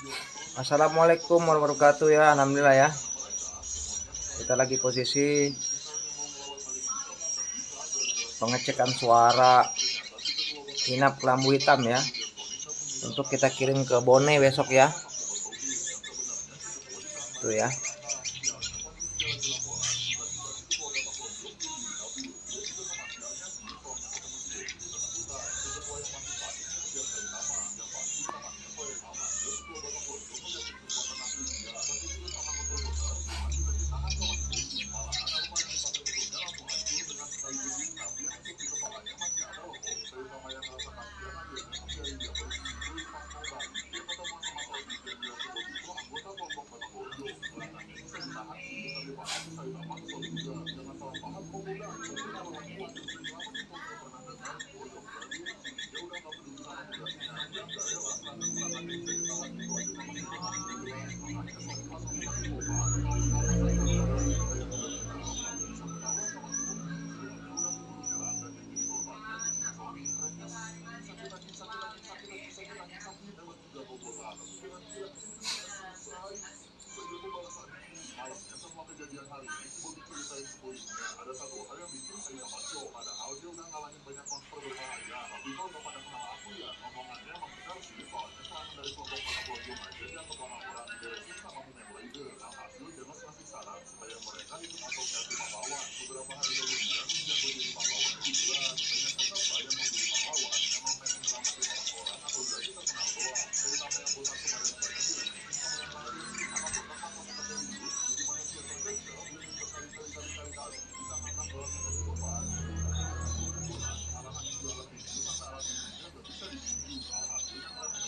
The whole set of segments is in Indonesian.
Assalamualaikum warahmatullahi wabarakatuh ya. Alhamdulillah ya. Kita lagi posisi pengecekan suara inap kelambu hitam ya. Untuk kita kirim ke Bone besok ya. Tuh ya.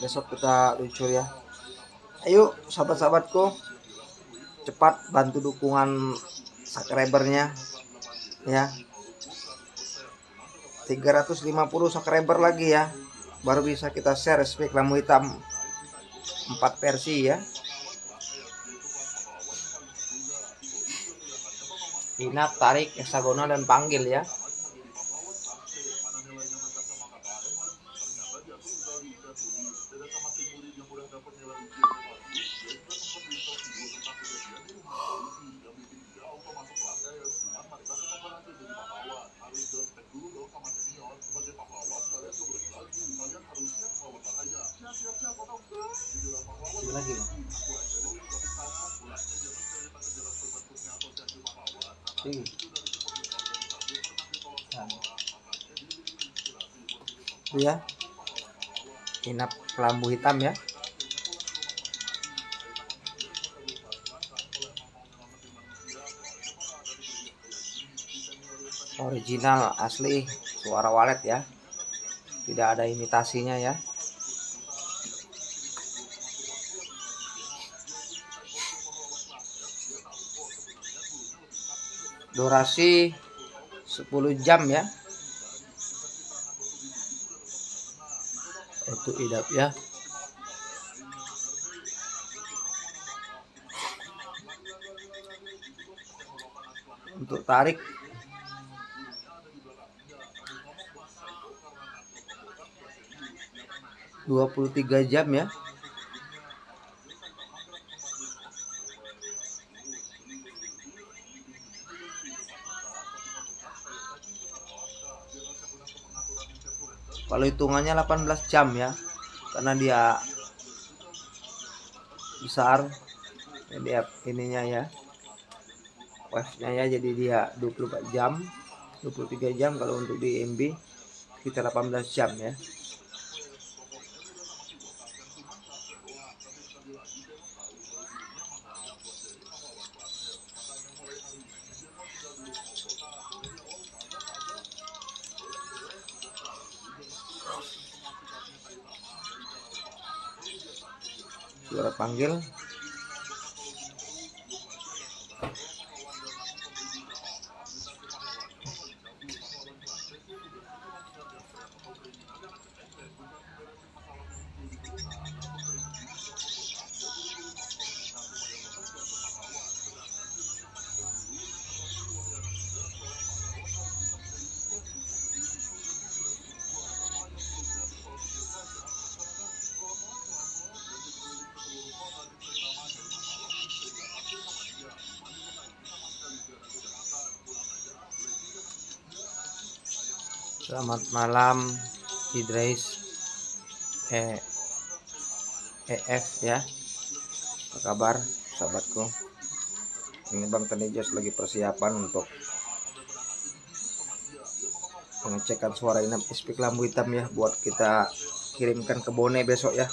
Besok kita luncur ya. Ayo sahabat-sahabatku, cepat bantu dukungan subscribernya ya. 350 subscriber lagi ya. Baru bisa kita share spek kelambu hitam 4 versi ya. Inap, tarik, heksagonal dan panggil ya. Lagi loh. Itu ya, inap kelambu hitam ya. Original asli suara walet ya, tidak ada imitasinya ya. Durasi 10 jam ya untuk idap ya. Untuk tarik 23 jam ya. Kalau hitungannya 18 jam ya, karena dia besar jadi ininya ya, wave-nya ya, jadi dia 24 jam 23 jam. Kalau untuk di MB kita 18 jam ya. Suara panggil Selamat malam Idris EF ya. Apa kabar sahabatku? Ini Bang Tanijos lagi persiapan untuk pengecekan suara inap ispik lambu hitam ya, buat kita kirimkan ke Bone besok ya.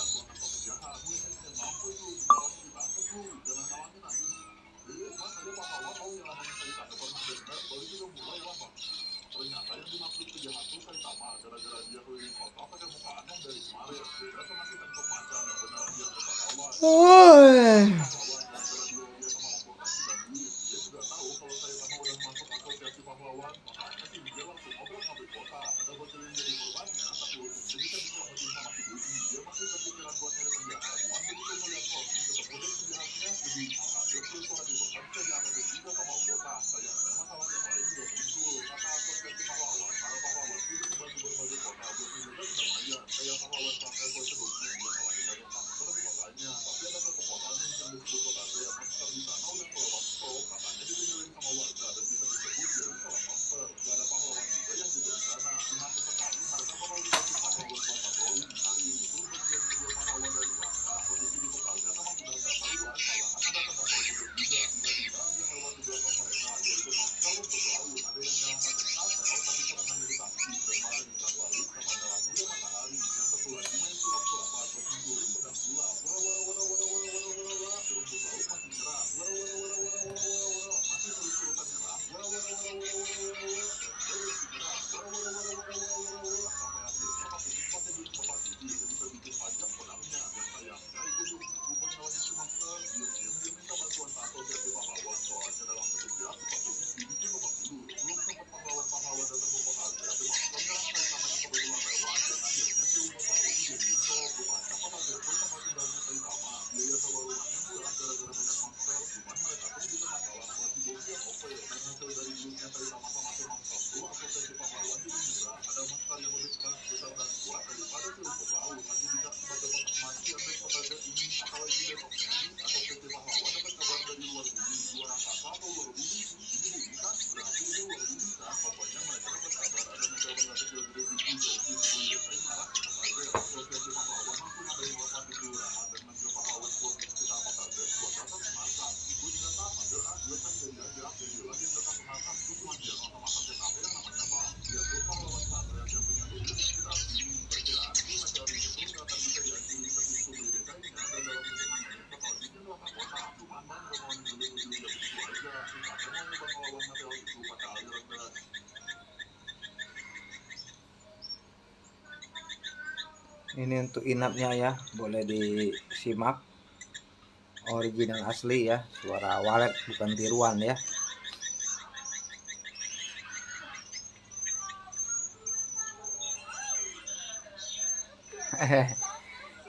Ini untuk inapnya ya, boleh disimak original asli ya, suara walet bukan tiruan ya.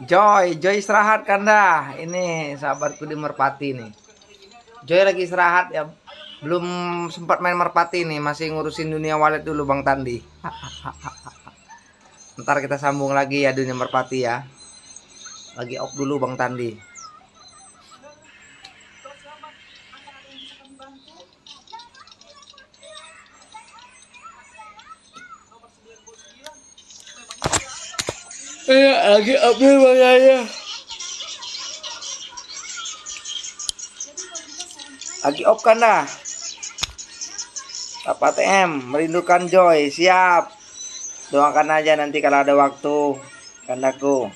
Joy istirahat kan dah. Ini sahabatku di Merpati nih. Joy lagi istirahat ya, belum sempat main Merpati nih, masih ngurusin dunia walet dulu Bang Tandi. Ntar kita sambung lagi ya dunia Merpati ya. Lagi off dulu Bang Tandi. Lagi off dulu Bang Yaya. Lagi off kan dah. Bapak TM merindukan Joy, siap. Doakan aja nanti kalau ada waktu, kandaku.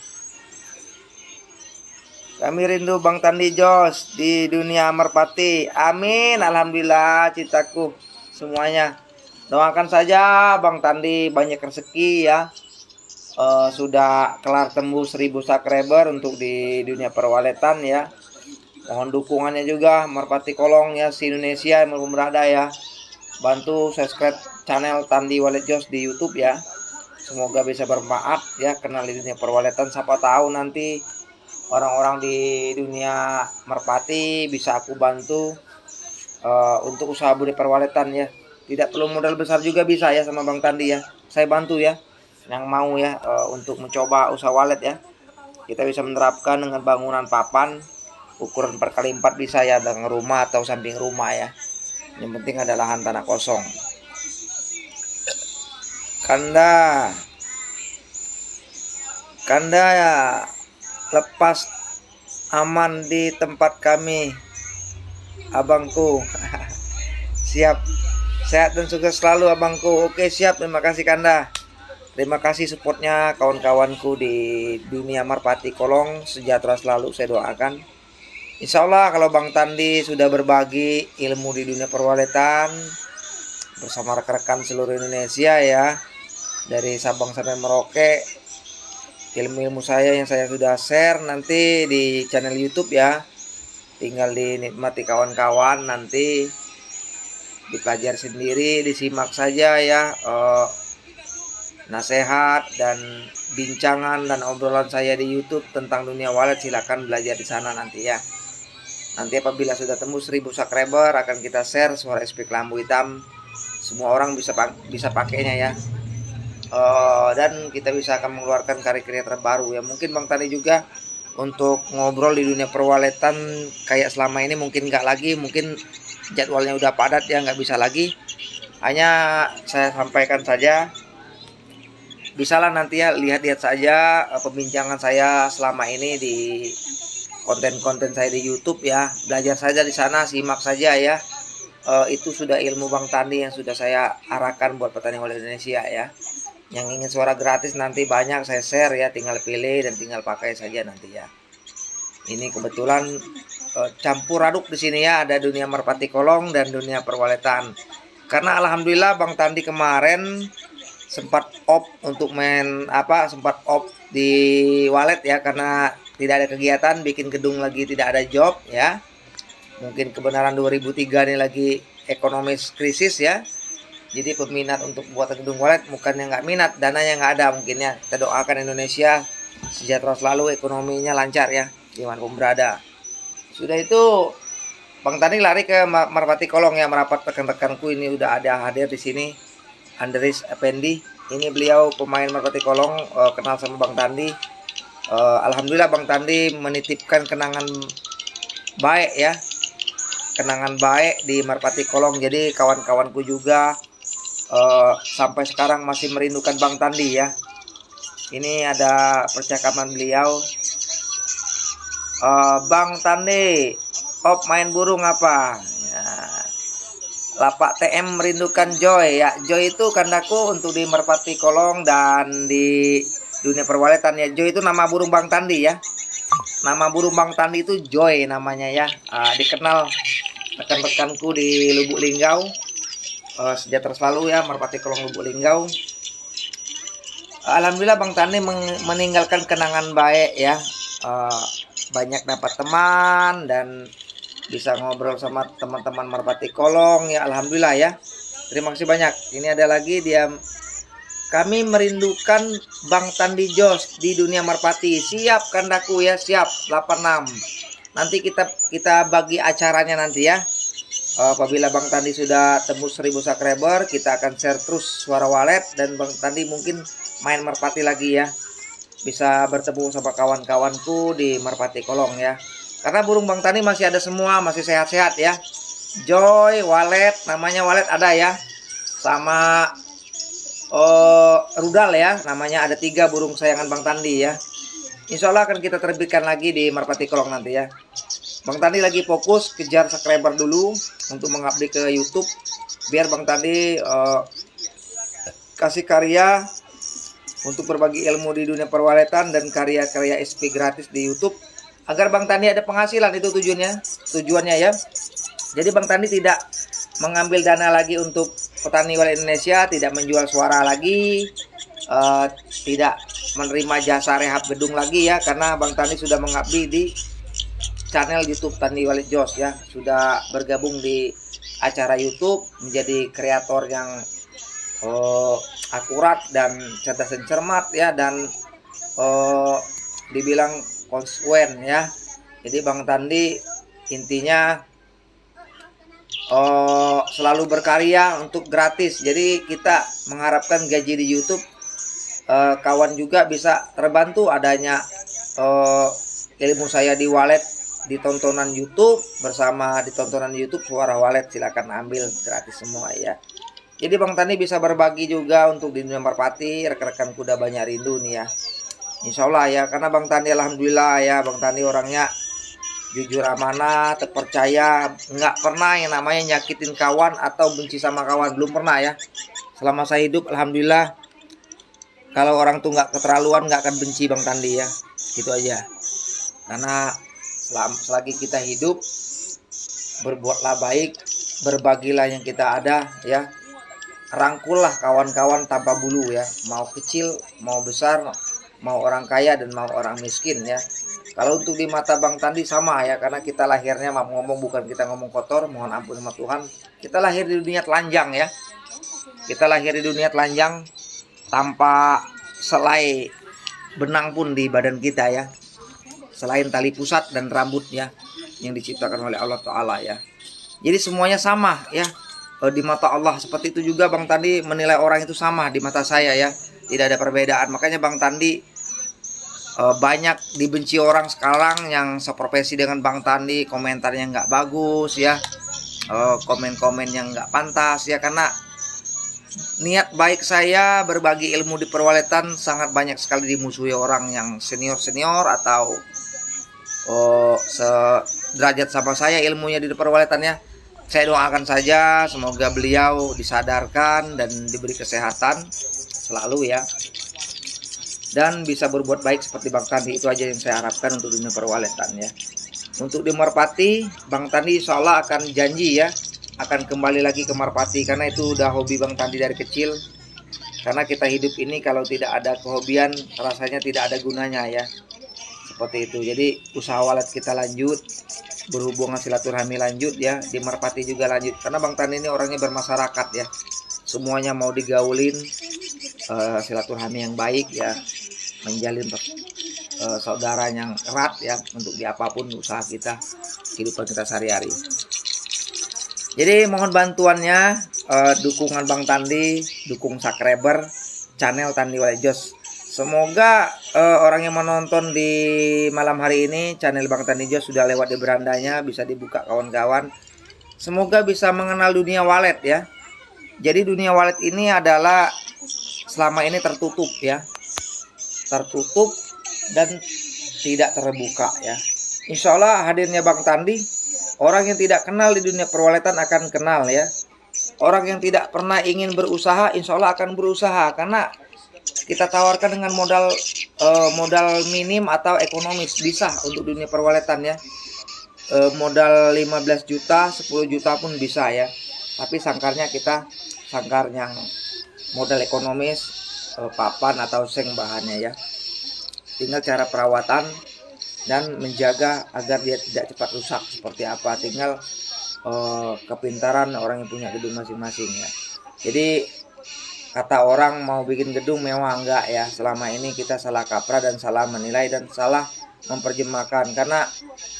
Kami rindu Bang Tandi Jos di dunia Merpati. Amin, alhamdulillah citaku semuanya. Doakan saja Bang Tandi banyak rezeki ya. Sudah kelar tembus 1000 subscriber untuk di dunia perwaletan ya. Mohon dukungannya juga Merpati Kolong ya, si Indonesia yang belum berada ya. Bantu subscribe channel Tandi Walet Jos di YouTube ya. Semoga bisa bermanfaat ya, kenal di dunia perwaletan. Siapa tahu nanti orang-orang di dunia Merpati bisa aku bantu untuk usaha budi perwaletan ya. Tidak perlu modal besar juga bisa ya sama Bang Tandi ya. Saya bantu ya, yang mau ya untuk mencoba usaha walet ya. Kita bisa menerapkan dengan bangunan papan ukuran 4x4 bisa ya, dengan rumah atau samping rumah ya. Yang penting ada lahan tanah kosong. Kanda, Kanda ya lepas aman di tempat kami, abangku. Siap, sehat dan sukses selalu abangku. Oke siap, terima kasih Kanda. Terima kasih supportnya kawan-kawanku di dunia merpati kolong, sejahtera selalu saya doakan. Insya Allah kalau Bang Tandi sudah berbagi ilmu di dunia perwaletan bersama rekan-rekan seluruh Indonesia ya, dari Sabang sampai Merauke, ilmu-ilmu saya yang saya sudah share nanti di channel YouTube ya, tinggal dinikmati kawan-kawan, nanti dipelajari sendiri, disimak saja ya nasihat dan bincangan dan obrolan saya di YouTube tentang dunia wallet. Silahkan belajar di sana nanti ya. Nanti apabila sudah tembus 1000 subscriber akan kita share suara SP Kelambu Hitam, semua orang bisa pakainya ya. Dan kita bisa akan mengeluarkan karya-karya terbaru ya. Mungkin Bang Tani juga untuk ngobrol di dunia perwaletan kayak selama ini mungkin nggak lagi, mungkin jadwalnya udah padat ya, nggak bisa lagi. Hanya saya sampaikan saja, bisalah nanti ya lihat-lihat saja pembincangan saya selama ini di konten-konten saya di YouTube ya, belajar saja di sana, simak saja ya. Itu sudah ilmu Bang Tandi yang sudah saya arahkan buat petani wallet Indonesia ya. Yang ingin suara gratis nanti banyak saya share ya, tinggal pilih dan tinggal pakai saja nanti ya. Ini kebetulan campur aduk di sini ya, ada dunia merpati kolong dan dunia perwaletan. Karena alhamdulillah Bang Tandi kemarin sempat off untuk sempat off di wallet ya, karena tidak ada kegiatan, bikin gedung lagi tidak ada job ya. Mungkin kebenaran 2003 ini lagi ekonomis krisis ya. Jadi peminat untuk buat gedung wallet bukannya nggak minat, dananya nggak ada mungkin ya. Kita doakan Indonesia sejahtera selalu, ekonominya lancar ya, dimanapun berada. Sudah itu Bang Tani lari ke Merpati Kolong ya, merapat rekan-rekanku ini udah ada hadir di sini. Andres Effendi, ini beliau pemain Merpati Kolong, kenal sama Bang Tandi. Alhamdulillah Bang Tandi menitipkan kenangan baik ya, kenangan baik di Merpati Kolong. Jadi kawan-kawanku juga sampai sekarang masih merindukan Bang Tandi ya. Ini ada percakapan beliau. Bang Tandi, main burung apa? Ya, Lapak TM merindukan Joy ya. Joy itu kandaku untuk di Merpati Kolong dan di dunia perwaletan ya. Joy itu nama burung Bang Tandi ya. Nama burung Bang Tandi itu Joy namanya ya. Dikenal rekan-rekanku di Lubuk Linggau. Sejahtera selalu ya, Merpati Kolong Lubuk Linggau. Alhamdulillah Bang Tandi meninggalkan kenangan baik ya. Banyak dapat teman dan bisa ngobrol sama teman-teman Merpati Kolong ya, alhamdulillah ya. Terima kasih banyak. Ini ada lagi dia, kami merindukan Bang Tandi Jos di dunia merpati. Siap kandaku ya, siap 86. Nanti kita bagi acaranya nanti ya. Apabila Bang Tandi sudah tembus 1000 subscriber, kita akan share terus suara wallet dan Bang Tandi mungkin main merpati lagi ya. Bisa bertemu sama kawan-kawanku di Merpati Kolong ya. Karena burung Bang Tani masih ada semua, masih sehat-sehat ya. Joy, walet, namanya walet ada ya. Sama rudal ya, namanya ada 3 burung kesayangan Bang Tandi ya. Insya Allah akan kita terbitkan lagi di Merpati Kolong nanti ya. Bang Tandi lagi fokus kejar subscriber dulu untuk mengupdate ke YouTube. Biar Bang Tandi kasih karya untuk berbagi ilmu di dunia perwaletan dan karya-karya SP gratis di YouTube. Agar Bang Tandi ada penghasilan, itu tujuannya ya. Jadi Bang Tandi tidak mengambil dana lagi untuk petani wallet Indonesia, tidak menjual suara lagi, tidak menerima jasa rehab gedung lagi ya, karena Bang Tandi sudah mengabdi di channel YouTube Tandi Wallet Jos ya, sudah bergabung di acara YouTube menjadi kreator yang akurat dan cerdas dan cermat ya, dan dibilang konsekuen ya. Jadi Bang Tandi intinya selalu berkarya untuk gratis. Jadi kita mengharapkan gaji di YouTube, kawan juga bisa terbantu adanya ilmu saya di wallet, di tontonan YouTube bersama di tontonan YouTube suara wallet, silakan ambil gratis semua ya. Jadi Bang Tani bisa berbagi juga untuk di dunia merpati. Rekan-rekan kuda banyak rindu nih ya. Insya Allah ya, karena Bang Tani alhamdulillah ya, Bang Tani orangnya jujur, amanah, terpercaya, nggak pernah yang namanya nyakitin kawan atau benci sama kawan, belum pernah ya. Selama saya hidup alhamdulillah, kalau orang tuh nggak keterlaluan nggak akan benci Bang Tandi ya, gitu aja. Karena selagi kita hidup, berbuatlah baik, berbagilah yang kita ada ya, rangkullah kawan-kawan tanpa bulu ya, mau kecil mau besar, mau orang kaya dan mau orang miskin ya. Kalau untuk di mata Bang Tandi sama ya, karena kita lahirnya, maaf ngomong, bukan kita ngomong kotor, mohon ampun sama Tuhan, kita lahir di dunia telanjang ya. Kita lahir di dunia telanjang tanpa selai benang pun di badan kita ya, selain tali pusat dan rambutnya yang diciptakan oleh Allah Ta'ala ya. Jadi semuanya sama ya di mata Allah. Seperti itu juga Bang Tandi menilai orang itu sama di mata saya ya, tidak ada perbedaan. Makanya Bang Tandi banyak dibenci orang sekarang yang seprofesi dengan Bang Tandi, komentarnya nggak bagus ya, komen-komen yang nggak pantas ya, karena niat baik saya berbagi ilmu di perwaletan sangat banyak sekali dimusuhi orang yang senior-senior atau sederajat sama saya ilmunya di perwaletan ya. Saya doakan saja semoga beliau disadarkan dan diberi kesehatan selalu ya, dan bisa berbuat baik seperti Bang Tandi. Itu aja yang saya harapkan untuk dunia perwaletan ya. Untuk di Merpati, Bang Tandi insya Allah akan janji ya, akan kembali lagi ke Merpati, karena itu udah hobi Bang Tandi dari kecil. Karena kita hidup ini kalau tidak ada kehobian rasanya tidak ada gunanya ya, seperti itu. Jadi usaha walet kita lanjut, berhubungan silaturahmi lanjut ya, di Merpati juga lanjut, karena Bang Tandi ini orangnya bermasyarakat ya, semuanya mau digaulin, silaturahmi yang baik ya, menjalin saudara yang erat ya, untuk di apapun usaha kita, kehidupan kita sehari-hari. Jadi mohon bantuannya, dukungan Bang Tandi, dukung subscriber channel Tandi Wallet Jos. Semoga orang yang menonton di malam hari ini channel Bang Tandi Jos sudah lewat di berandanya, bisa dibuka kawan-kawan. Semoga bisa mengenal dunia wallet ya. Jadi dunia wallet ini adalah selama ini tertutup ya, tertutup dan tidak terbuka ya. Insya Allah hadirnya Bang Tandi, orang yang tidak kenal di dunia perwaletan akan kenal ya. Orang yang tidak pernah ingin berusaha insya Allah akan berusaha, karena kita tawarkan dengan modal minim atau ekonomis, bisa untuk dunia perwaletan ya. Modal 15 juta 10 juta pun bisa ya, tapi sangkarnya kita sangkar yang modal ekonomis, papan atau seng bahannya ya. Tinggal cara perawatan dan menjaga agar dia tidak cepat rusak seperti apa, tinggal kepintaran orang yang punya gedung masing-masing ya. Jadi kata orang mau bikin gedung mewah, enggak ya, selama ini kita salah kaprah dan salah menilai dan salah memperjemahkan, karena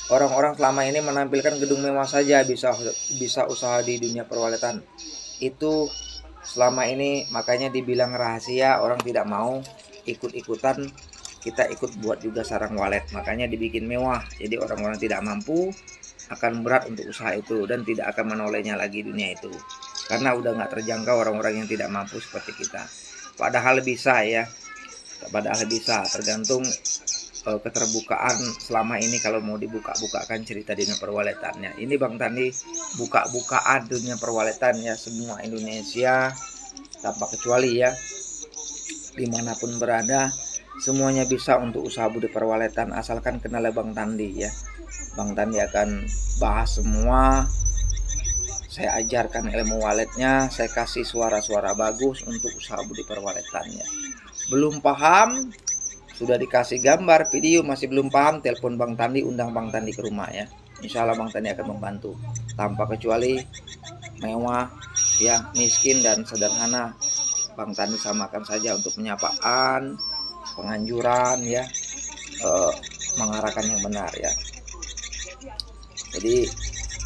orang-orang selama ini menampilkan gedung mewah saja bisa usaha di dunia perwaletan itu selama ini, makanya dibilang rahasia, orang tidak mau ikut-ikutan. Kita ikut buat juga sarang walet, makanya dibikin mewah, jadi orang-orang tidak mampu akan berat untuk usaha itu dan tidak akan menolehnya lagi dunia itu, karena udah nggak terjangkau orang-orang yang tidak mampu seperti kita. Padahal bisa ya, padahal bisa, tergantung keterbukaan selama ini. Kalau mau dibuka-bukakan cerita dunia perwaletannya, ini Bang Tandi buka-bukaan dunia perwaletan ya, semua Indonesia tanpa kecuali ya, dimanapun berada semuanya bisa untuk usaha budi perwaletan, asalkan kenal Bang Tandi ya. Bang Tandi akan bahas semua, saya ajarkan ilmu waletnya, saya kasih suara-suara bagus untuk usaha budi perwaletannya. Belum paham, sudah dikasih gambar, video, masih belum paham, telepon Bang Tandi, undang Bang Tandi ke rumah ya. Insya Allah Bang Tandi akan membantu, tanpa kecuali mewah ya, miskin dan sederhana, Bang Tandi samakan saja untuk penyapaan, penganjuran ya, mengarahkan yang benar ya. Jadi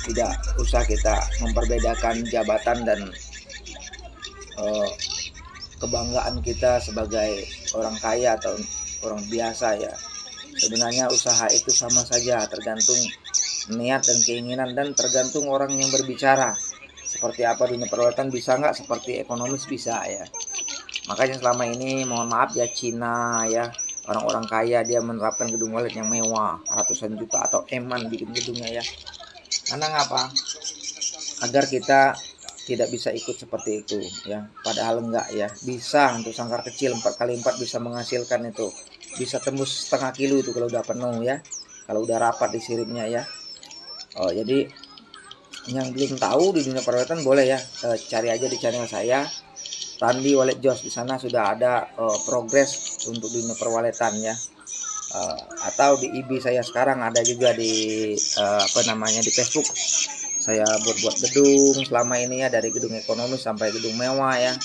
tidak usah kita memperbedakan jabatan dan kebanggaan kita sebagai orang kaya atau orang biasa ya. Sebenarnya usaha itu sama saja, tergantung niat dan keinginan dan tergantung orang yang berbicara. seperti apa dunia perwaletan, bisa nggak seperti ekonomis, bisa ya. Makanya selama ini mohon maaf ya, Cina ya, orang-orang kaya dia menerapkan gedung wallet yang mewah ratusan juta atau eman bikin gedungnya ya. Karena ngapa? Agar kita tidak bisa ikut seperti itu ya, padahal enggak ya, bisa untuk sangkar kecil 4 kali 4 bisa menghasilkan itu, bisa tembus setengah kilo itu kalau udah penuh ya, kalau udah rapat di siripnya ya. Jadi yang belum tahu di dunia perwaletan boleh ya, cari aja di channel saya Tandi Wallet Jos, di sana sudah ada progres untuk dunia perwaletan ya. Atau di IB saya sekarang ada juga di di Facebook. Saya buat gedung selama ini ya, dari gedung ekonomis sampai gedung mewah ya.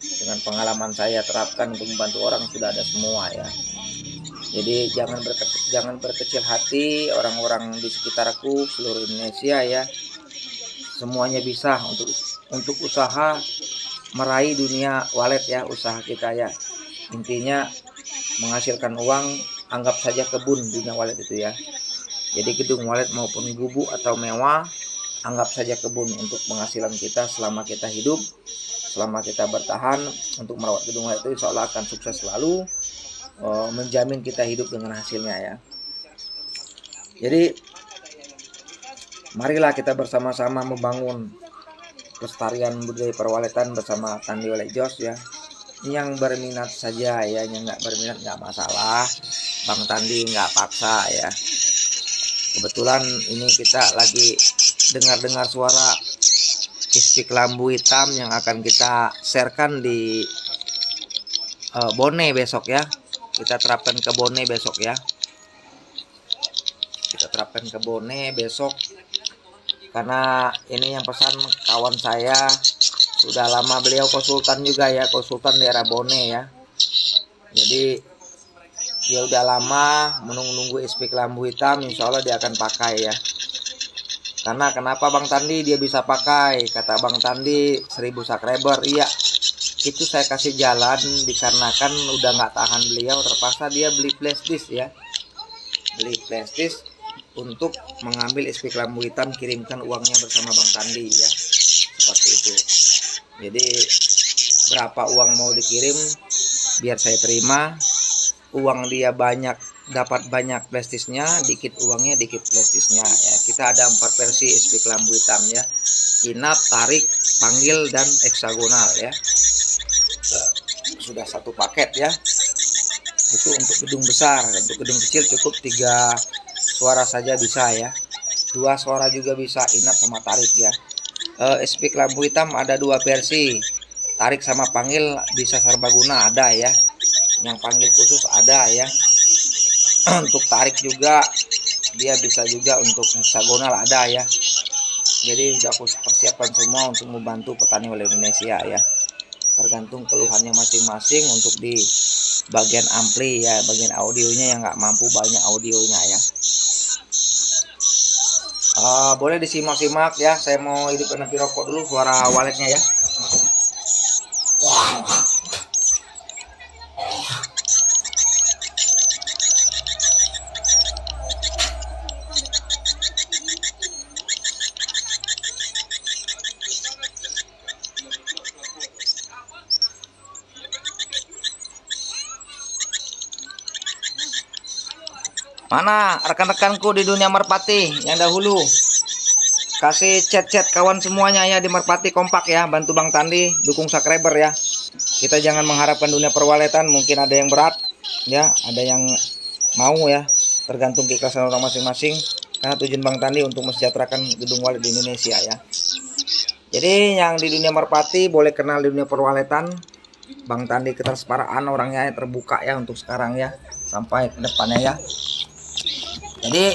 Dengan pengalaman saya terapkan untuk membantu orang sudah ada semua ya. Jadi jangan berkecil hati orang-orang di sekitarku seluruh Indonesia ya. Semuanya bisa untuk usaha meraih dunia wallet ya, usaha kita ya. Intinya menghasilkan uang, anggap saja kebun dunia wallet itu ya. Jadi gedung wallet maupun gubuk atau mewah, anggap saja kebun untuk penghasilan kita selama kita hidup, selama kita bertahan. Untuk merawat gedung wallet itu insya Allah akan sukses selalu, menjamin kita hidup dengan hasilnya ya. Jadi marilah kita bersama-sama membangun pelestarian budaya perwaletan bersama Tandi Wallet Jos ya. Yang berminat saja ya, yang nggak berminat nggak masalah, Bang Tandi nggak paksa ya. Kebetulan ini kita lagi dengar suara ispik lambu hitam yang akan kita sharekan di Bone besok ya. Kita terapkan ke Bone besok ya. Kita terapkan ke Bone besok, karena ini yang pesan kawan saya, sudah lama beliau konsultan juga ya, konsultan daerah Bone ya. Jadi dia udah lama menunggu ispik lambu hitam, insya Allah dia akan pakai ya. Karena kenapa Bang Tandi dia bisa pakai? Kata Bang Tandi 1000 subscriber. Iya, itu saya kasih jalan dikarenakan udah nggak tahan beliau, terpaksa dia beli flash disk ya. Beli flash disk untuk mengambil ispik lambu hitam, kirimkan uangnya bersama Bang Tandi ya. Seperti itu. Jadi berapa uang mau dikirim biar saya terima. Uang dia banyak, dapat banyak plastisnya, dikit uangnya dikit plastisnya ya. Kita ada 4 versi ispik lambu hitam ya, inap, tarik, panggil, dan heksagonal ya. Sudah satu paket ya. Itu untuk gedung besar. Untuk gedung kecil cukup 3 suara saja bisa ya, 2 suara juga bisa, inap sama tarik ya. Ispik lambu hitam ada 2 versi, tarik sama panggil bisa serbaguna ada ya, yang panggil khusus ada ya. Untuk tarik juga dia bisa juga, untuk heksagonal ada ya. Jadi sudah aku persiapkan semua untuk membantu petani wallet Indonesia ya. Tergantung keluhannya masing-masing. Untuk di bagian ampli ya, bagian audionya yang nggak mampu banyak audionya ya. Boleh disimak-simak ya. Saya mau hidup nepi rokok dulu suara walletnya ya. Mana rekan-rekanku di dunia merpati yang dahulu? Kasih chat-chat kawan semuanya ya di merpati, kompak ya, bantu Bang Tandi, dukung subscriber ya. Kita jangan mengharapkan dunia perwaletan, mungkin ada yang berat ya, ada yang mau ya, tergantung keikhlasan orang masing-masing. Karena tujuan Bang Tandi untuk mensejahterakan gedung wallet di Indonesia ya. Jadi yang di dunia merpati boleh kenal di dunia perwaletan. Bang Tandi ketersparaan orangnya terbuka ya untuk sekarang ya, sampai ke depannya ya. Jadi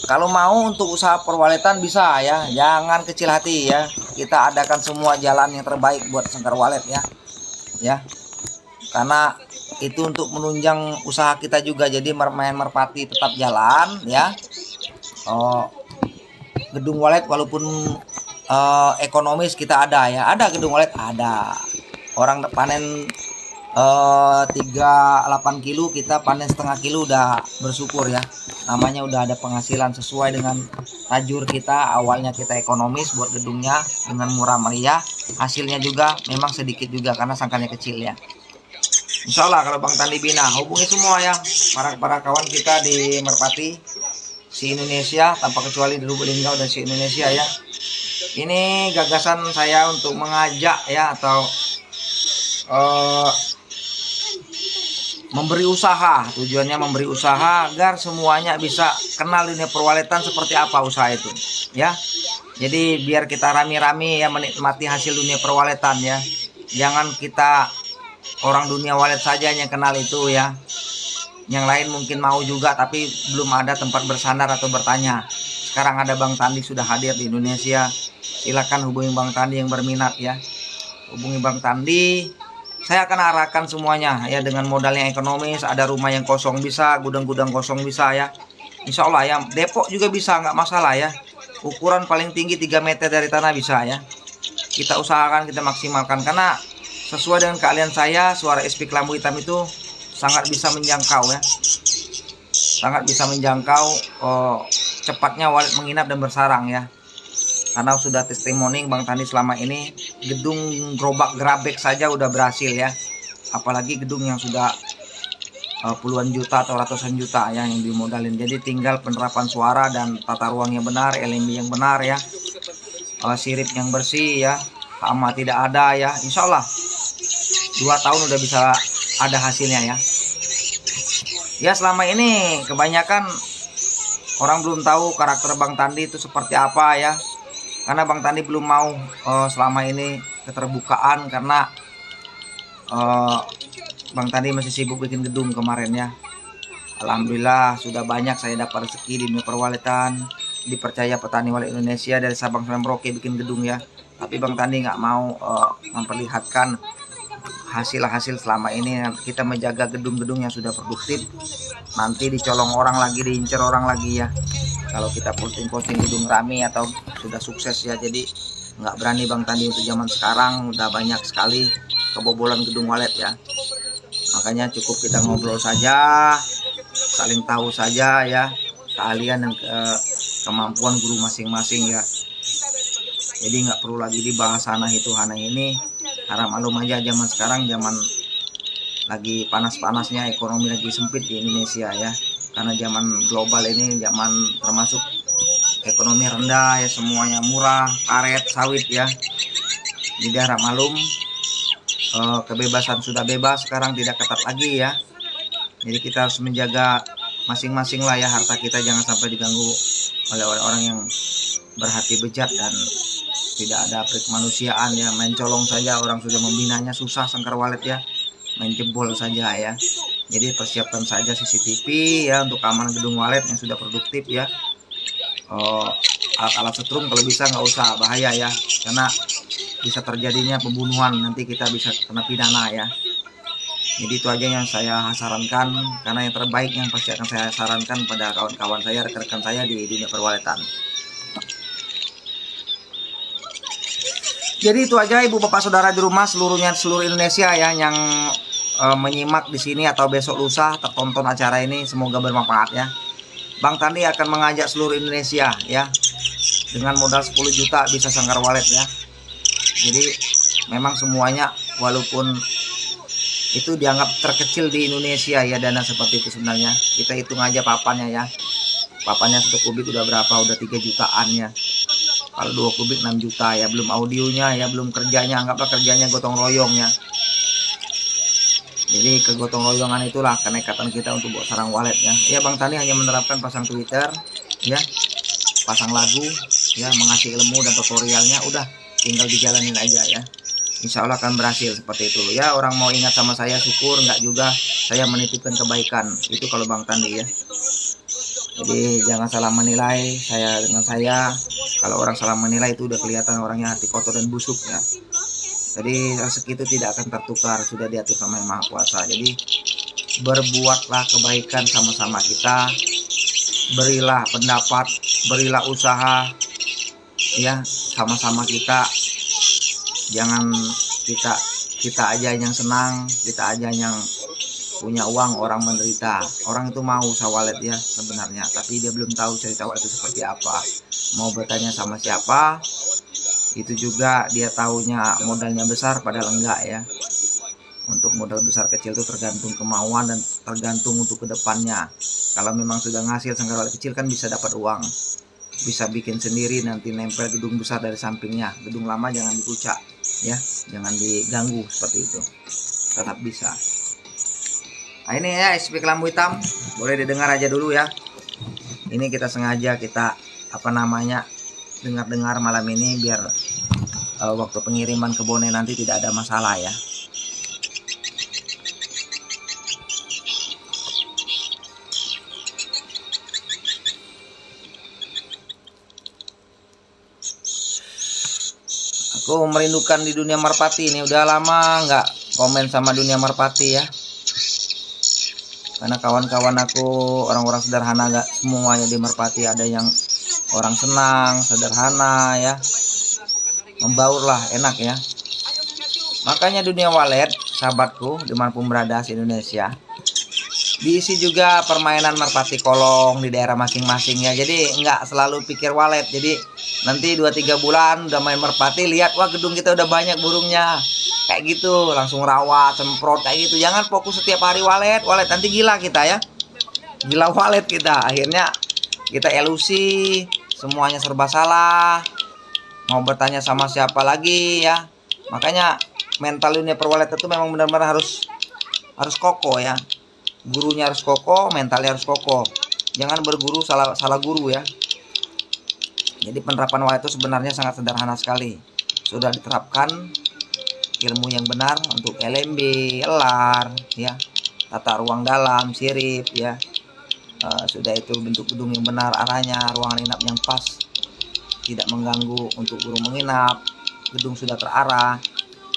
kalau mau untuk usaha perwaletan bisa ya, jangan kecil hati ya. Kita adakan semua jalan yang terbaik buat Sangkar Wallet ya. Ya. Karena itu untuk menunjang usaha kita juga. Jadi main merpati tetap jalan ya. Gedung wallet walaupun ekonomis kita ada ya. Ada gedung wallet ada. Orang panen 38 kilo, kita panen setengah kilo udah bersyukur ya. Namanya udah ada penghasilan sesuai dengan tajur kita. Awalnya kita ekonomis buat gedungnya dengan murah meriah, hasilnya juga memang sedikit juga karena sangkarnya kecil ya. Insya Allah kalau Bang Tandi bina, hubungi semua ya para kawan kita di Merpati, si Indonesia tanpa kecuali di Lubuk Linggau dan si Indonesia ya. Ini gagasan saya untuk mengajak ya, atau memberi usaha. Tujuannya memberi usaha agar semuanya bisa kenal dunia perwaletan seperti apa usaha itu ya. Jadi biar kita rame-rame ya menikmati hasil dunia perwaletan ya. Jangan kita orang dunia walet saja yang kenal itu ya. Yang lain mungkin mau juga tapi belum ada tempat bersandar atau bertanya. Sekarang ada Bang Tandi sudah hadir di Indonesia. Silakan hubungi Bang Tandi yang berminat ya. Hubungi Bang Tandi. Saya akan arahkan semuanya ya, dengan modal yang ekonomis. Ada rumah yang kosong bisa, gudang-gudang kosong bisa ya. Insya Allah ya, depok juga bisa, nggak masalah ya. Ukuran paling tinggi 3 meter dari tanah bisa ya. Kita usahakan, kita maksimalkan. Karena sesuai dengan keahlian saya, suara SP Kelambu Hitam itu sangat bisa menjangkau ya. Sangat bisa menjangkau cepatnya walet menginap dan bersarang ya. Karena sudah testimoni Bang Tandi selama ini, gedung gerobak gerabek saja udah berhasil ya. Apalagi gedung yang sudah puluhan juta atau ratusan juta ya yang dimodalin. Jadi tinggal penerapan suara dan tata ruang yang benar, LMB yang benar ya. Sirip yang bersih ya, hama tidak ada ya. Insya Allah 2 tahun udah bisa ada hasilnya ya. Ya selama ini kebanyakan orang belum tahu karakter Bang Tandi itu seperti apa ya. Karena Bang Tandi belum mau selama ini keterbukaan karena Bang Tandi masih sibuk bikin gedung kemarin ya. Alhamdulillah sudah banyak saya dapat rezeki di dunia perwaletan, dipercaya petani walet Indonesia dari Sabang sampai Merauke bikin gedung ya. Tapi Bang Tandi nggak mau memperlihatkan hasil-hasil selama ini. Kita menjaga gedung-gedung yang sudah produktif, nanti dicolong orang lagi, diincar orang lagi ya. Kalau kita posting-posting gedung rame atau sudah sukses ya, jadi nggak berani Bang Tandi untuk zaman sekarang. Udah banyak sekali kebobolan gedung walet ya. Makanya cukup kita ngobrol saja, saling tahu saja ya, keahlian dan kemampuan guru masing-masing ya. Jadi nggak perlu lagi dibahas sana itu hana ini. Harap maklum aja zaman sekarang, zaman lagi panas-panasnya, ekonomi lagi sempit di Indonesia ya. Karena zaman global ini, zaman termasuk ekonomi rendah ya, semuanya murah, karet, sawit ya. Jadi harap malum, kebebasan sudah bebas, sekarang tidak ketat lagi ya. Jadi kita harus menjaga masing-masing lah ya, harta kita jangan sampai diganggu oleh orang yang berhati bejat dan tidak ada kemanusiaan ya. Main colong saja orang sudah membinanya susah sangkar walet ya, main jebol saja ya. Jadi persiapkan saja CCTV ya untuk keamanan gedung walet yang sudah produktif ya. Alat-alat setrum kalau bisa nggak usah, bahaya ya, karena bisa terjadinya pembunuhan, nanti kita bisa kena pidana ya. Jadi itu aja yang saya sarankan, karena yang terbaik yang pasti akan saya sarankan pada kawan-kawan saya, rekan-rekan saya di dunia perwaletan. Jadi itu aja ibu bapak saudara di rumah, seluruh Indonesia ya yang menyimak di sini atau besok lusa tertonton acara ini, semoga bermanfaat ya. Bang Tandi akan mengajak seluruh Indonesia ya, dengan modal 10 juta bisa sangkar walet ya. Jadi memang semuanya, walaupun itu dianggap terkecil di Indonesia ya, dana seperti itu sebenarnya. Kita hitung aja papannya ya, papannya 1 kubik udah berapa, udah 3 jutaan ya. Kalau 2 kubik 6 juta ya, belum audionya ya, belum kerjanya, anggaplah kerjanya gotong royong ya. Jadi kegotong royongan itulah kenekatan kita untuk buat sarang walet ya. Ya Bang Tandi hanya menerapkan pasang Twitter ya, pasang lagu ya, mengasih ilmu dan tutorialnya, udah tinggal dijalanin aja ya. Insya Allah akan berhasil seperti itu ya. Orang mau ingat sama saya syukur, nggak juga saya menitipkan kebaikan itu kalau Bang Tandi ya. Jadi jangan salah menilai saya dengan saya. Kalau orang salah menilai itu udah kelihatan orangnya hati kotor dan busuk ya. Jadi rezeki itu tidak akan tertukar, sudah diatur sama Yang Maha Kuasa. Jadi berbuatlah kebaikan sama-sama kita, berilah pendapat, berilah usaha ya, sama-sama kita. Jangan kita kita aja yang senang, kita aja yang punya uang, orang menderita. Orang itu mau usaha wallet ya sebenarnya, tapi dia belum tahu cerita wallet itu seperti apa. Mau bertanya sama siapa, itu juga dia taunya modalnya besar padahal enggak ya. Untuk modal besar kecil itu tergantung kemauan dan tergantung untuk kedepannya. Kalau memang sudah ngasil sanggar wallet kecil kan bisa dapat uang, bisa bikin sendiri, nanti nempel gedung besar dari sampingnya. Gedung lama jangan dikucak ya, jangan diganggu seperti itu, tetap bisa. Nah ini ya SP kelambu hitam, boleh didengar aja dulu ya. Ini kita sengaja kita dengar-dengar malam ini biar waktu pengiriman ke Bone nanti tidak ada masalah ya. Aku merindukan di dunia merpati ini, udah lama nggak komen sama dunia merpati ya. Karena kawan-kawan aku orang-orang sederhana, gak semuanya di merpati, ada yang orang senang, sederhana ya, membaur lah, enak ya. Makanya dunia wallet, sahabatku dimanapun berada di Indonesia, diisi juga permainan merpati kolong di daerah masing-masing ya. Jadi nggak selalu pikir wallet. Jadi nanti 2-3 bulan udah main merpati, lihat wah gedung kita udah banyak burungnya, kayak gitu, langsung rawat, semprot kayak gitu. Jangan fokus setiap hari wallet, nanti gila kita ya, gila wallet kita. Akhirnya kita ilusi, semuanya serba salah, mau bertanya sama siapa lagi ya. Makanya mental dunia perwallet itu memang benar-benar harus kokoh ya. Gurunya harus kokoh, mentalnya harus kokoh. Jangan berguru salah guru ya. Jadi penerapan wallet itu sebenarnya sangat sederhana sekali. Sudah diterapkan ilmu yang benar untuk LMB, LAR ya, tata ruang dalam, sirip ya. Sudah itu bentuk gedung yang benar arahnya, ruangan inap yang pas, tidak mengganggu untuk guru menginap, gedung sudah terarah.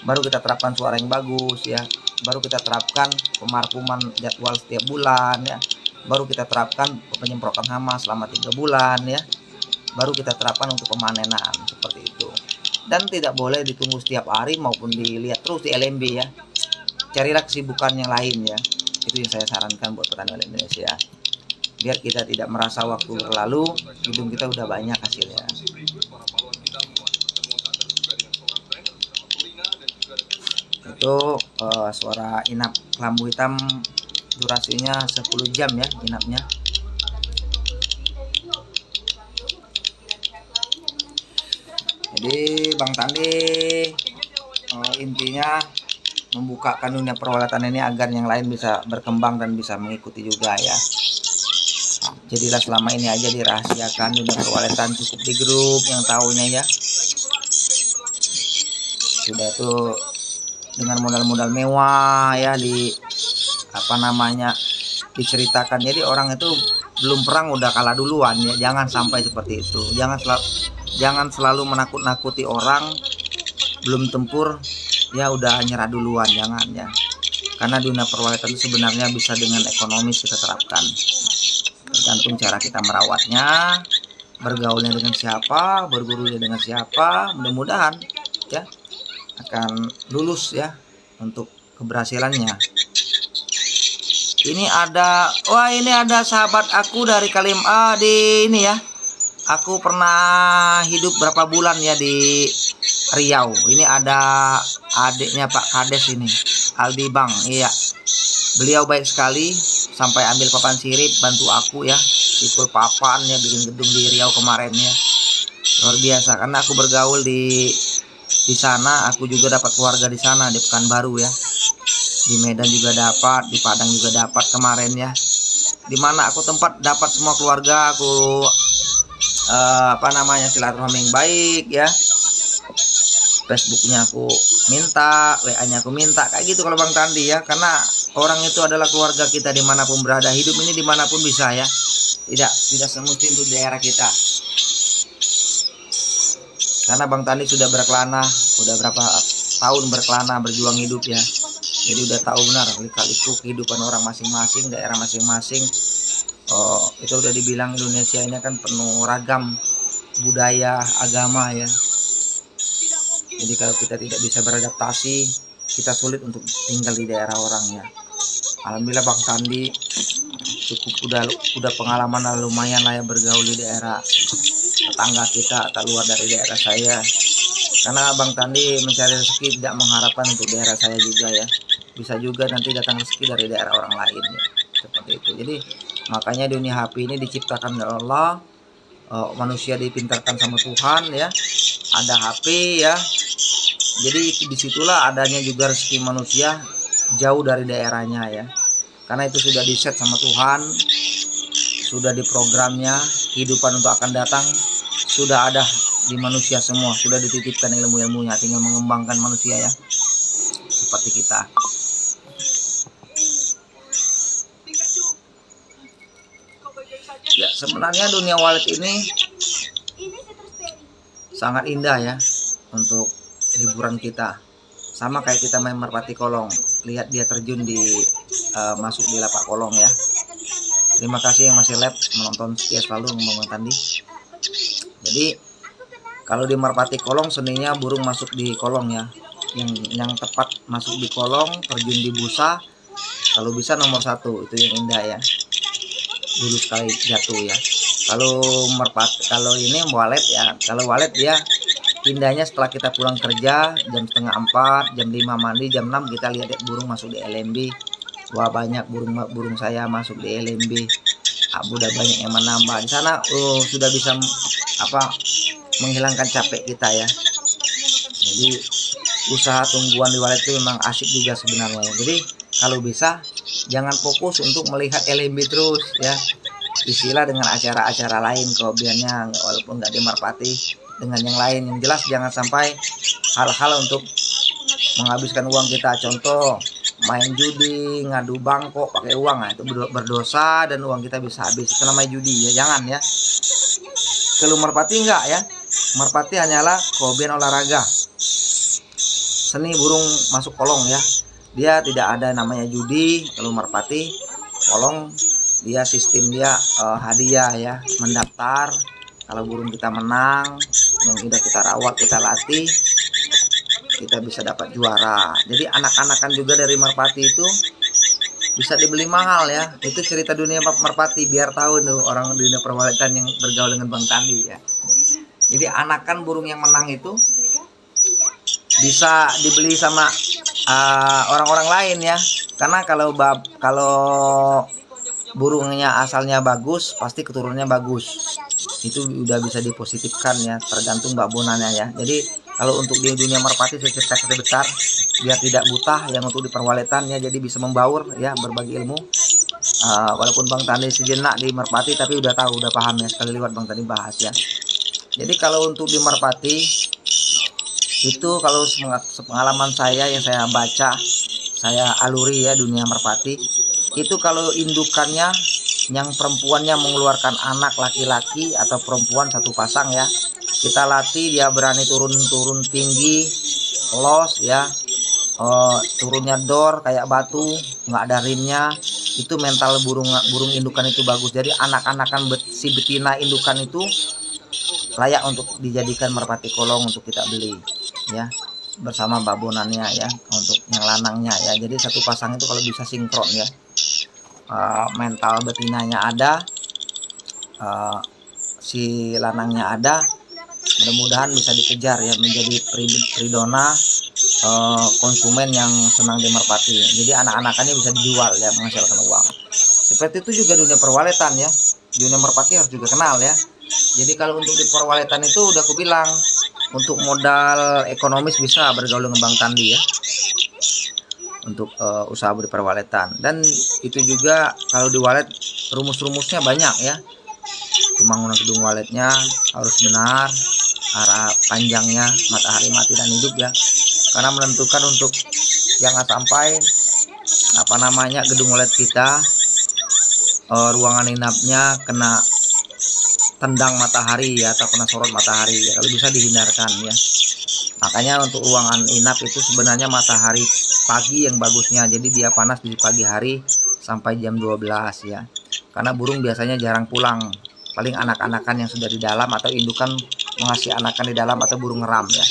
Baru kita terapkan suara yang bagus ya. Baru kita terapkan pemarkuman jadwal setiap bulan ya. Baru kita terapkan penyemprotan hama selama 3 bulan ya. Baru kita terapkan untuk pemanenan seperti itu. Dan tidak boleh ditunggu setiap hari maupun dilihat terus di LMB ya. Carilah kesibukan yang lain ya. Itu yang saya sarankan buat petani Indonesia. Biar kita tidak merasa waktu berlalu, hidung kita udah banyak hasilnya. Itu suara inap kelambu hitam, durasinya 10 jam ya inapnya. Jadi Bang Tandi intinya membukakan dunia perwalatan ini agar yang lain bisa berkembang dan bisa mengikuti juga ya. Jadilah selama ini aja dirahasiakan dunia perwalatan, cukup di grup yang tahunya ya. Sudah itu dengan modal-modal mewah ya diceritakan. Jadi orang itu belum perang udah kalah duluan ya. Jangan sampai seperti itu. Jangan selalu menakut-nakuti orang belum tempur ya udah nyerah duluan, jangan ya. Karena dunia perwalatan itu sebenarnya bisa dengan ekonomis kita terapkan. Tergantung cara kita merawatnya, bergaulnya dengan siapa, bergurunya dengan siapa. Mudah-mudahan ya akan lulus ya untuk keberhasilannya. Ini ada sahabat aku dari di ini ya. Aku pernah hidup berapa bulan ya di Riau. Ini ada adiknya Pak Kades ini, Aldi Bang. Iya, beliau baik sekali sampai ambil papan sirip bantu aku ya, ikut papan ya, bikin gedung di Riau kemarin ya. Luar biasa, karena aku bergaul di sana. Aku juga dapat keluarga di sana, di Pekanbaru ya. Di Medan juga dapat, di Padang juga dapat kemarin ya. Dimana aku tempat dapat semua keluarga aku silaturahmi yang baik ya. Facebooknya aku minta, WA-nya aku minta, kayak gitu kalau Bang Tandi ya. Karena orang itu adalah keluarga kita dimanapun berada. Hidup ini dimanapun bisa ya, tidak semesti untuk daerah kita. Karena Bang Tandi sudah berkelana, udah berapa tahun berkelana berjuang hidup ya. Jadi udah tahu benar lika-liku kehidupan orang masing-masing, daerah masing-masing. Itu udah dibilang Indonesia ini kan penuh ragam budaya, agama ya. Jadi kalau kita tidak bisa beradaptasi, kita sulit untuk tinggal di daerah orangnya. Alhamdulillah Bang Tandi cukup udah pengalaman lumayan lah ya bergaul di daerah tetangga kita atau luar dari daerah saya. Karena Bang Tandi mencari rezeki tidak mengharapkan untuk daerah saya juga ya. Bisa juga nanti datang rezeki dari daerah orang lain ya. Seperti itu. Jadi makanya dunia HP ini diciptakan oleh Allah. Manusia dipintarkan sama Tuhan ya. Ada HP ya. Jadi disitulah adanya juga rezeki manusia jauh dari daerahnya ya. Karena itu sudah di-set sama Tuhan, sudah diprogramnya, kehidupan untuk akan datang sudah ada di manusia semua, sudah dititipkan ilmu-ilmunya, tinggal mengembangkan manusia ya, seperti kita. Ya sebenarnya dunia wallet ini sangat indah ya untuk hiburan kita. Sama kayak kita main merpati kolong, lihat dia terjun di masuk di lapak kolong ya. Terima kasih yang masih live menonton setia selalu Bang Tandi. Jadi kalau di merpati kolong seninya burung masuk di kolong ya. Yang tepat masuk di kolong, terjun di busa. Kalau bisa nomor 1 itu yang indah ya. Dulu sekali jatuh ya. Kalau merpati, kalau ini walet ya. Kalau walet dia indahnya setelah kita pulang kerja jam 3:30, jam 5 mandi, jam 6 kita lihat burung masuk di LMB. Wah banyak burung saya masuk di LMB. Udah banyak yang menambah di sana. Sudah bisa menghilangkan capek kita ya. Jadi usaha tungguan di wallet itu memang asik juga sebenarnya. Jadi kalau bisa jangan fokus untuk melihat LMB terus ya. Isilah dengan acara-acara lain kelebihannya, walaupun nggak di merpati, dengan yang lain. Yang jelas jangan sampai hal-hal untuk menghabiskan uang kita. Contoh main judi, ngadu bangkok pakai uang, nah, itu berdosa dan uang kita bisa habis. Itu namanya judi ya, jangan ya. Kalau merpati enggak ya, merpati hanyalah kelebihan olahraga, seni burung masuk kolong ya. Dia tidak ada namanya judi. Kalau merpati kolong dia sistem dia hadiah ya, mendaftar. Kalau burung kita menang, yang sudah kita rawat, kita latih, kita bisa dapat juara. Jadi anak-anakan juga dari merpati itu bisa dibeli mahal ya. Itu cerita dunia merpati, biar tahu tuh orang dunia perwaletan yang bergaul dengan Bang Tandi ya. Jadi anakan burung yang menang itu bisa dibeli sama orang-orang lain ya. Karena kalau burungnya asalnya bagus, pasti keturunannya bagus. Itu udah bisa dipositifkan ya, tergantung babonannya ya. Jadi kalau untuk di dunia merpati saya cerita sebentar biar tidak buta yang untuk di perwaletan ya, jadi bisa membaur ya, berbagi ilmu. Walaupun Bang Tandi sejenak di merpati tapi udah tahu, udah paham ya, sekali lewat Bang Tandi bahas ya. Jadi kalau untuk di merpati itu, kalau pengalaman saya yang saya baca, saya aluri ya dunia merpati itu, kalau indukannya yang perempuannya mengeluarkan anak laki-laki atau perempuan satu pasang ya, kita latih dia berani turun tinggi, los ya, turunnya dor kayak batu, nggak ada rimnya. Itu mental burung indukan itu bagus. Jadi anak-anakan si betina indukan itu layak untuk dijadikan merpati kolong untuk kita beli ya, bersama babonannya ya, untuk yang lanangnya ya. Jadi satu pasang itu kalau bisa sinkron ya, mental betinanya ada, si lanangnya ada, mudah-mudahan bisa dikejar ya, menjadi pridona konsumen yang senang di merpati. Jadi anak-anakannya bisa dijual ya, menghasilkan uang. Seperti itu juga dunia perwaletan ya, dunia merpati harus juga kenal ya. Jadi kalau untuk di perwaletan itu udah aku bilang, untuk modal ekonomis bisa bergaul dengan Bang Tandi ya, untuk usaha di perwaletan. Dan itu juga kalau di walet rumus-rumusnya banyak ya. Pembangunan gedung waletnya harus benar, arah panjangnya, matahari, mati, dan hidup ya. Karena menentukan untuk jangan sampai gedung walet kita, ruangan inapnya kena tendang matahari ya, atau kena sorot matahari ya. Kalau bisa dihindarkan ya. Makanya untuk ruangan inap itu sebenarnya matahari pagi yang bagusnya. Jadi dia panas di pagi hari sampai jam 12 ya. Karena burung biasanya jarang pulang. Paling anak-anakan yang sudah di dalam atau indukan mengasih anakan di dalam, atau burung ngeram ya.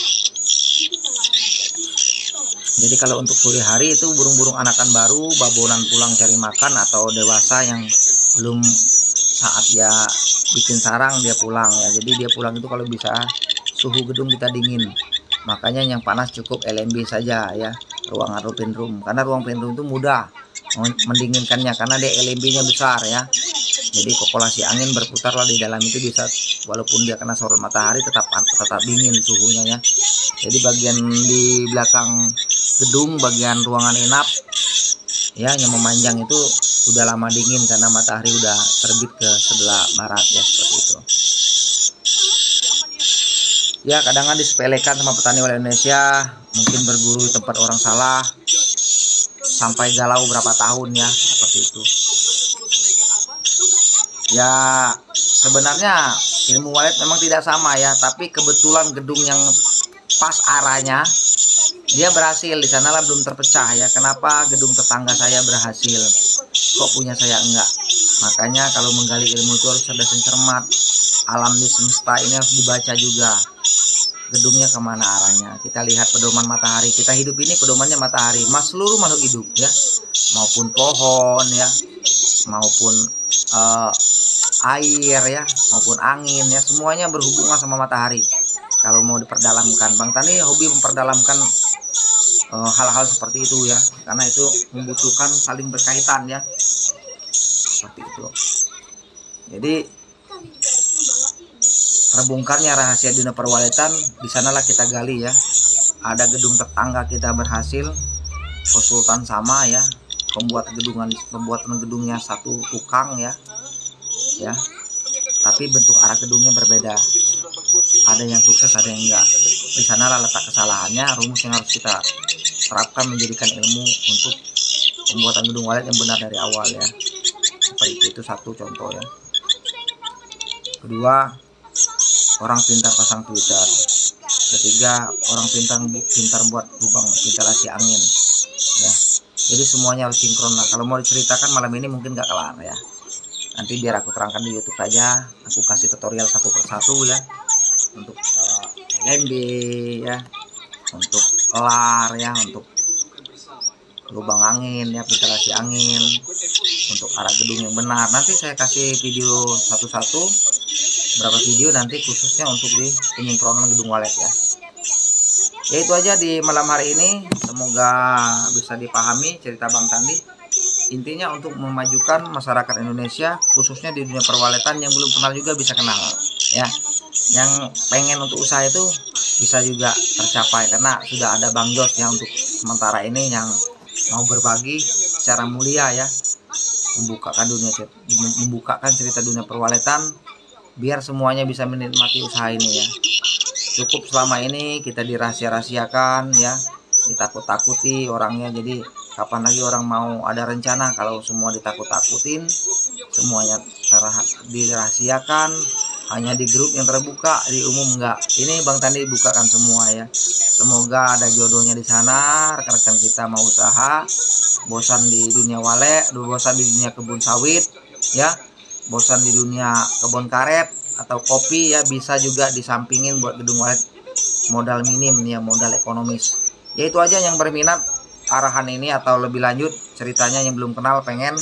Jadi kalau untuk sore hari itu burung-burung anakan baru babonan pulang cari makan, atau dewasa yang belum saat dia bikin sarang dia pulang ya. Jadi dia pulang itu kalau bisa suhu gedung kita dingin, makanya yang panas cukup LMB saja ya, ruangan open room, karena ruang open room itu mudah mendinginkannya karena dia LMB-nya besar ya. Jadi populasi angin berputarlah di dalam itu, bisa walaupun dia kena sorot matahari tetap dingin suhunya ya. Jadi bagian di belakang gedung, bagian ruangan inap ya yang memanjang itu udah lama dingin karena matahari udah terbit ke sebelah barat ya, seperti itu. Ya kadang-kadang disepelekan sama petani wilayah Indonesia, mungkin berguru di tempat orang salah sampai galau berapa tahun ya, seperti itu. Ya sebenarnya ilmu walet memang tidak sama ya, tapi kebetulan gedung yang pas arahnya dia berhasil, di sanalah belum terpecah ya. Kenapa gedung tetangga saya berhasil, kok punya saya enggak? Makanya kalau menggali ilmu itu harus ada cermat. Alam di semesta ini harus dibaca juga, gedungnya kemana arahnya. Kita lihat pedoman matahari, kita hidup ini pedomannya matahari, seluruh makhluk hidup ya, maupun pohon ya, maupun air ya, maupun angin ya, semuanya berhubungan sama matahari. Kalau mau diperdalamkan, Bang Tani hobi memperdalamkan hal-hal seperti itu ya, karena itu membutuhkan saling berkaitan ya, seperti itu. Jadi terbongkarnya rahasia dunia perwaletan di sanalah kita gali ya. Ada gedung tetangga kita berhasil, konsultan sama ya, pembuatan gedungnya satu tukang ya, tapi bentuk arah gedungnya berbeda. Ada yang sukses, ada yang enggak. Di sanalah letak kesalahannya, rumus yang harus kita terapkan menjadikan ilmu untuk pembuatan gedung walet yang benar dari awal ya. Seperti itu satu contoh ya. Kedua, orang pintar pasang Twitter. Ketiga, orang pintar buat lubang ventilasi angin ya. Jadi semuanya harus sinkron lah. Kalau mau diceritakan malam ini mungkin gak kelar ya. Nanti biar aku terangkan di YouTube saja. Aku kasih tutorial satu persatu ya, untuk LMB ya, untuk kelar ya, untuk lubang angin ya, ventilasi angin, untuk arah gedung yang benar. Nanti saya kasih video satu-satu, berapa video nanti khususnya untuk di penyingkronan gedung walet ya. Ya itu aja di malam hari ini, semoga bisa dipahami cerita Bang Tandi. Intinya untuk memajukan masyarakat Indonesia, khususnya di dunia perwaletan, yang belum kenal juga bisa kenal ya. Yang pengen untuk usaha itu bisa juga tercapai, karena sudah ada Bang Jos ya untuk sementara ini yang mau berbagi secara mulia ya, membukakan cerita dunia perwaletan biar semuanya bisa menikmati usaha ini ya. Cukup selama ini kita dirahasia-rahasiakan ya, ditakut-takuti orangnya. Jadi kapan lagi orang mau ada rencana kalau semua ditakut-takutin, semuanya dirahasiakan, hanya di grup yang terbuka, di umum enggak. Ini Bang Tandi bukakan semua ya. Semoga ada jodohnya di sana. Rekan-rekan kita mau usaha, bosan di dunia walet, bosan di dunia kebun sawit ya, bosan di dunia kebun karet atau kopi ya, bisa juga disampingin buat gedung walet modal minim ya, modal ekonomis. Ya itu aja, yang berminat arahan ini atau lebih lanjut ceritanya yang belum kenal pengen,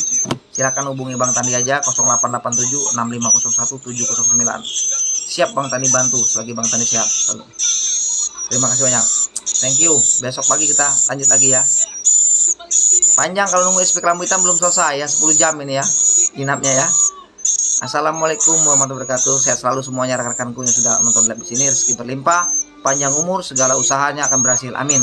silakan hubungi Bang Tandi aja 0887 6501 709. Siap Bang Tandi bantu selagi Bang Tandi sehat. Terima kasih banyak. Thank you. Besok pagi kita lanjut lagi ya. Panjang kalau nunggu SP kelambu hitam belum selesai ya, 10 jam ini ya inapnya ya. Assalamualaikum warahmatullahi wabarakatuh. Sehat selalu semuanya rekan-rekanku yang sudah nonton live di sini. Rezeki berlimpah, panjang umur, segala usahanya akan berhasil. Amin.